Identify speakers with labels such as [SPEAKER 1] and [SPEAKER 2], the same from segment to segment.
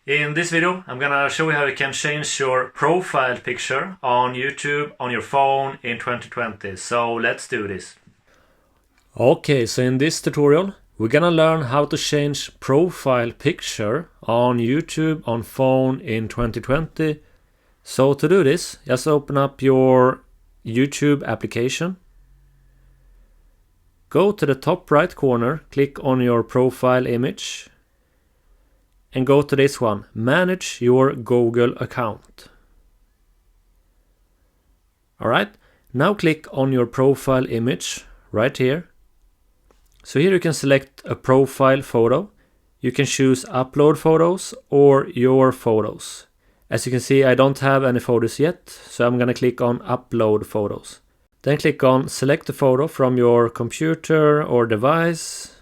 [SPEAKER 1] In this video, I'm gonna show you how you can change your profile picture on YouTube on your phone in 2020. So let's do this. Okay, so in this tutorial, we're gonna learn how to change profile picture on YouTube on phone in 2020. So to do this, just open up your YouTube application. Go to the top right corner, click on your profile image. And go to this one, manage your Google account. Alright, now click on your profile image right here. So here you can select a profile photo. You can choose upload photos or your photos. As you can see, I don't have any photos yet, so I'm gonna click on upload photos. Then click on select the photo from your computer or device.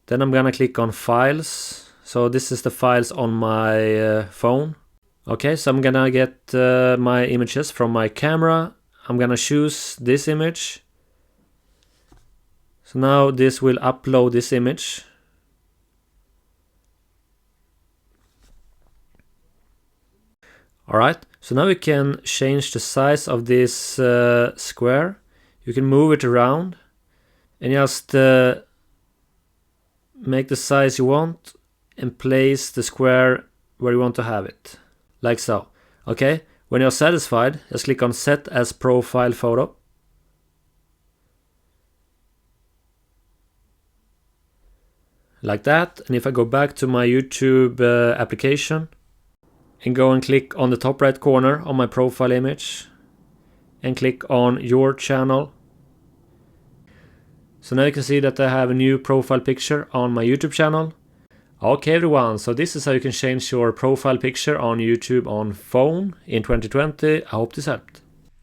[SPEAKER 1] Then I'm gonna click on files. So this is the files on my phone. Okay, so I'm gonna get my images from my camera. I'm gonna choose this image. So now this will upload this image. Alright, so now we can change the size of this square. You can move it around and just make the size you want and place the square where you want to have it, like so. Okay, when you're satisfied, just click on set as profile photo. Like that. And if I go back to my YouTube application and go and click on the top right corner on my profile image and click on your channel. So now you can see that I have a new profile picture on my YouTube channel. Okay everyone, so this is how you can change your profile picture on YouTube on phone in 2020. I hope this helped.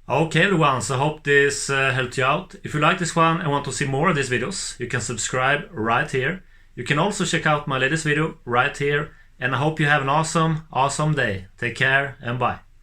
[SPEAKER 1] Okay everyone, so I hope this helped you out. If you like this one and want to see more of these videos, you can subscribe right here. You can also check out my latest video right here. And I hope you have an awesome day. Take care and bye.